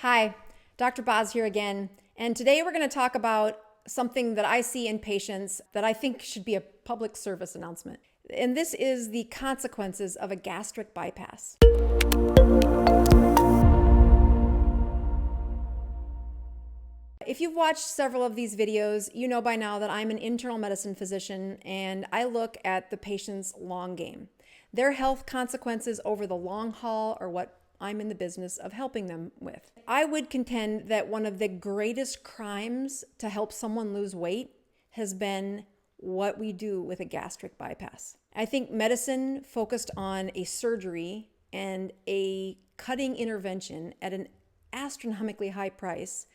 Hi, Dr. Boz here again, and today we're going to talk about something that I see in patients that I think should be a public service announcement. And this is the consequences of a gastric bypass. If you've watched several of these videos, you know by now that I'm an internal medicine physician and I look at the patient's long game. Their health consequences over the long haul are what I'm in the business of helping them with. I would contend that one of the greatest crimes to help someone lose weight has been what we do with a gastric bypass. I think medicine focused on a surgery and a cutting intervention at an astronomically high price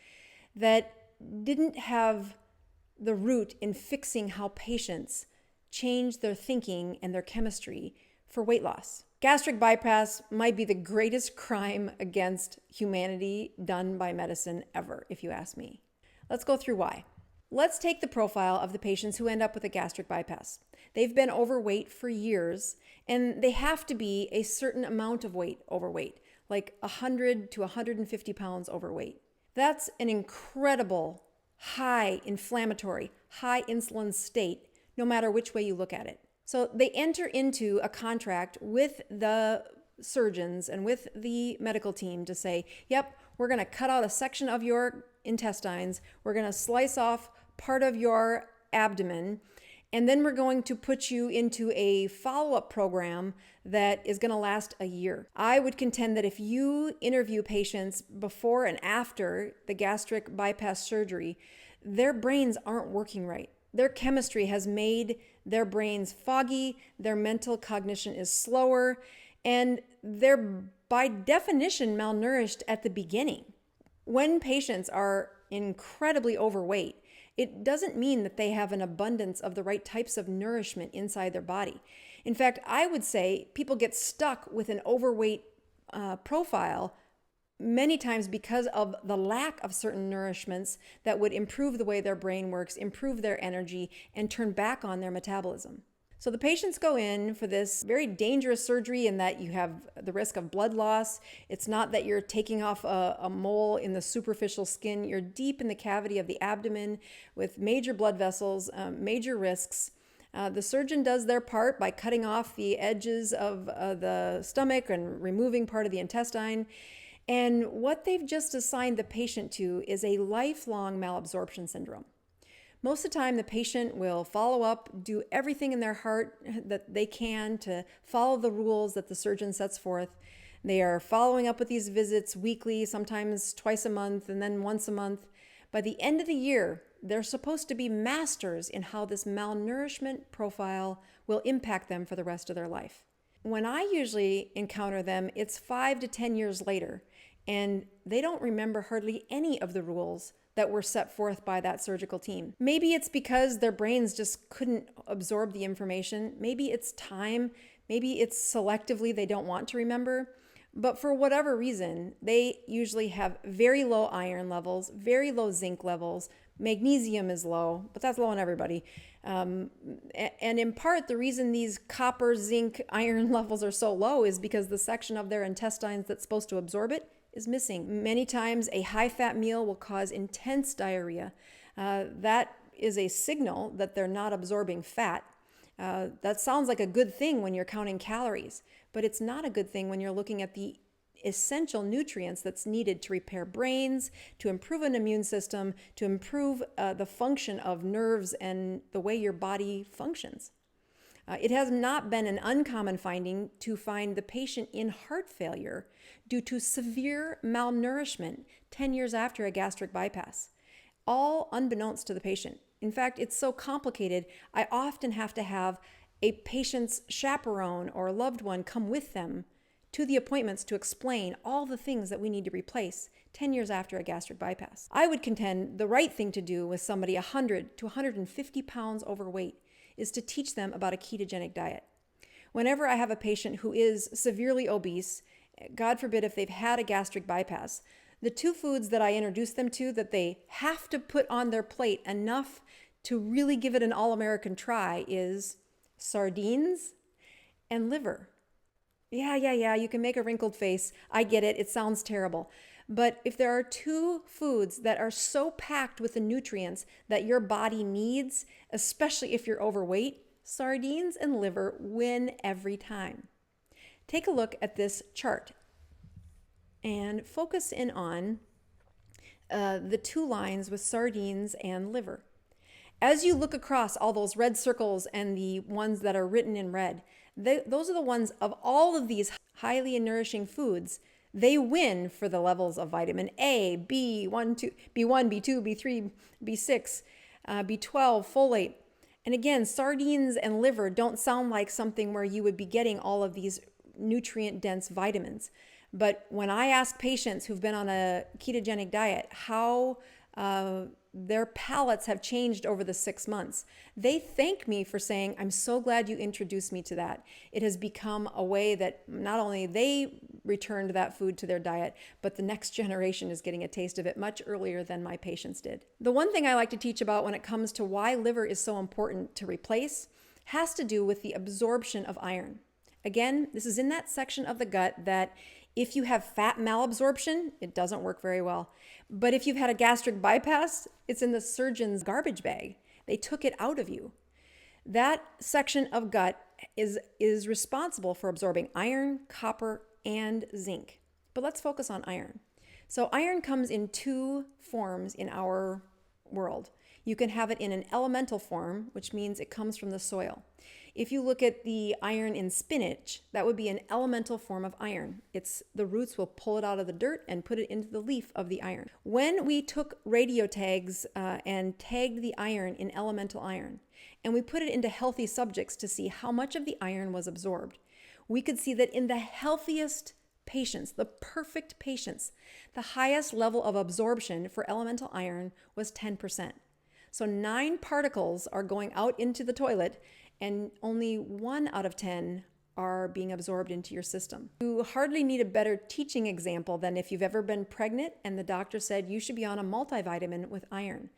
that didn't have the root in fixing how patients change their thinking and their chemistry for weight loss. Gastric bypass might be the greatest crime against humanity done by medicine ever, if you ask me. Let's go through why. Let's take the profile of the patients who end up with a gastric bypass. They've been overweight for years, and they have to be a certain amount of weight overweight, like 100 to 150 pounds overweight. That's an incredible, high inflammatory, high insulin state, no matter which way you look at it. So they enter into a contract with the surgeons and with the medical team to say, yep, we're going to cut out a section of your intestines, we're going to slice off part of your abdomen, and then we're going to put you into a follow-up program that is going to last a year. I would contend that if you interview patients before and after the gastric bypass surgery, their brains aren't working right. Their chemistry has made their brains foggy, their mental cognition is slower, and they're by definition malnourished at the beginning. When patients are incredibly overweight, it doesn't mean that they have an abundance of the right types of nourishment inside their body. In fact, I would say people get stuck with an overweight profile many times because of the lack of certain nourishments that would improve the way their brain works, improve their energy, and turn back on their metabolism. So the patients go in for this very dangerous surgery in that you have the risk of blood loss. It's not that you're taking off a mole in the superficial skin. You're deep in the cavity of the abdomen with major blood vessels, major risks. The surgeon does their part by cutting off the edges of the stomach and removing part of the intestine. And what they've just assigned the patient to is a lifelong malabsorption syndrome. Most of the time, the patient will follow up, do everything in their heart that they can to follow the rules that the surgeon sets forth. They are following up with these visits weekly, sometimes twice a month, and then once a month. By the end of the year, they're supposed to be masters in how this malnourishment profile will impact them for the rest of their life. When I usually encounter them, it's 5 to 10 years later, and they don't remember hardly any of the rules that were set forth by that surgical team. Maybe it's because their brains just couldn't absorb the information. Maybe it's time. Maybe it's selectively they don't want to remember. But for whatever reason, they usually have very low iron levels, very low zinc levels. Magnesium is low, but that's low on everybody. And in part, the reason these copper, zinc, iron levels are so low is because the section of their intestines that's supposed to absorb it is missing. Many times, a high-fat meal will cause intense diarrhea. That is a signal that they're not absorbing fat. That sounds like a good thing when you're counting calories, but it's not a good thing when you're looking at the essential nutrients that's needed to repair brains, to improve an immune system, to improve the function of nerves and the way your body functions. It has not been an uncommon finding to find the patient in heart failure due to severe malnourishment 10 years after a gastric bypass, all unbeknownst to the patient. In fact, it's so complicated, I often have to have a patient's chaperone or loved one come with them to the appointments to explain all the things that we need to replace 10 years after a gastric bypass. I would contend the right thing to do with somebody 100 to 150 pounds overweight is to teach them about a ketogenic diet. Whenever I have a patient who is severely obese, God forbid if they've had a gastric bypass, the two foods that I introduce them to that they have to put on their plate enough to really give it an all-American try is sardines and liver. Yeah, you can make a wrinkled face. I get it. It sounds terrible. But if there are two foods that are so packed with the nutrients that your body needs, especially if you're overweight, sardines and liver win every time. Take a look at this chart and focus in on the two lines with sardines and liver. As you look across all those red circles and the ones that are written in red, those are the ones of all of these highly nourishing foods. They win for the levels of vitamin A, B1, B2, B3, B6, B12, folate. And again, sardines and liver don't sound like something where you would be getting all of these nutrient-dense vitamins. But when I ask patients who've been on a ketogenic diet how their palates have changed over the 6 months, they thank me for saying, I'm so glad you introduced me to that. It has become a way that not only they returned that food to their diet, but the next generation is getting a taste of it much earlier than my patients did. The one thing I like to teach about when it comes to why liver is so important to replace has to do with the absorption of iron. Again, this is in that section of the gut that if you have fat malabsorption, it doesn't work very well. But if you've had a gastric bypass, it's in the surgeon's garbage bag. They took it out of you. That section of gut is responsible for absorbing iron, copper, and zinc. But let's focus on iron. So iron comes in two forms in our world. You can have it in an elemental form, which means it comes from the soil. If you look at the iron in spinach, that would be an elemental form of iron. The roots will pull it out of the dirt and put it into the leaf of the iron. When we took radio tags and tagged the iron in elemental iron, and we put it into healthy subjects to see how much of the iron was absorbed, we could see that in the healthiest patients, the perfect patients, the highest level of absorption for elemental iron was 10%. So 9 particles are going out into the toilet, and only 1 out of 10 are being absorbed into your system. You hardly need a better teaching example than if you've ever been pregnant and the doctor said you should be on a multivitamin with iron.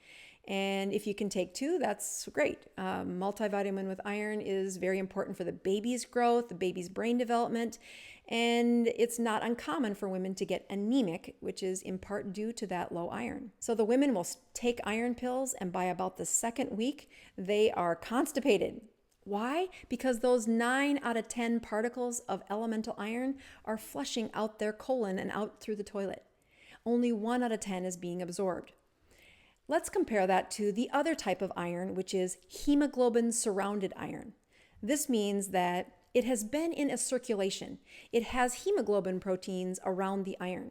And if you can take 2, that's great. Multivitamin with iron is very important for the baby's growth, the baby's brain development, and it's not uncommon for women to get anemic, which is in part due to that low iron. So the women will take iron pills, and by about the second week, they are constipated. Why? Because those 9 out of 10 particles of elemental iron are flushing out their colon and out through the toilet. Only 1 out of 10 is being absorbed. Let's compare that to the other type of iron, which is hemoglobin-surrounded iron. This means that it has been in a circulation. It has hemoglobin proteins around the iron.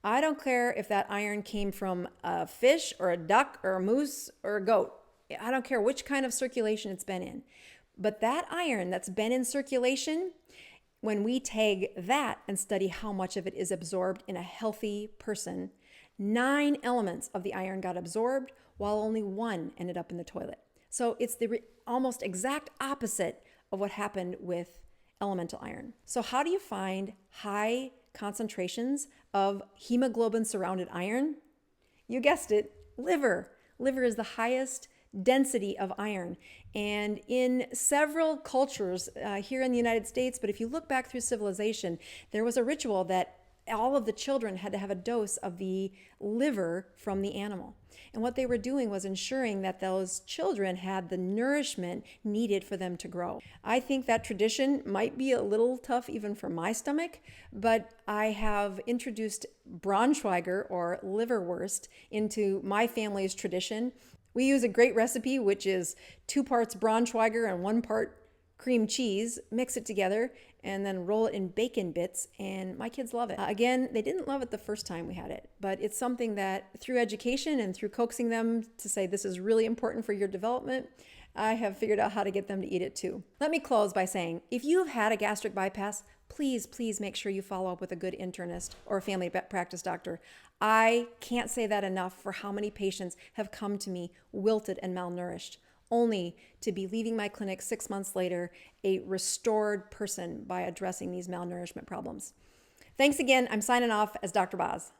I don't care if that iron came from a fish or a duck or a moose or a goat. I don't care which kind of circulation it's been in. But that iron that's been in circulation, when we tag that and study how much of it is absorbed in a healthy person, 9 elements of the iron got absorbed while only 1 ended up in the toilet. So it's the almost exact opposite of what happened with elemental iron. So how do you find high concentrations of hemoglobin-surrounded iron? You guessed it, liver. Liver is the highest density of iron. And in several cultures here in the United States, but if you look back through civilization, there was a ritual that all of the children had to have a dose of the liver from the animal. And what they were doing was ensuring that those children had the nourishment needed for them to grow. I think that tradition might be a little tough even for my stomach, but I have introduced Braunschweiger or liverwurst into my family's tradition. We use a great recipe, which is 2 parts Braunschweiger and 1 part cream cheese, mix it together, and then roll it in bacon bits, and my kids love it. Again, they didn't love it the first time we had it, but it's something that through education and through coaxing them to say this is really important for your development, I have figured out how to get them to eat it too. Let me close by saying, if you have had a gastric bypass, please make sure you follow up with a good internist or a family practice doctor. I can't say that enough for how many patients have come to me wilted and malnourished, only to be leaving my clinic 6 months later a restored person by addressing these malnourishment problems. Thanks again. I'm signing off as Dr. Boz.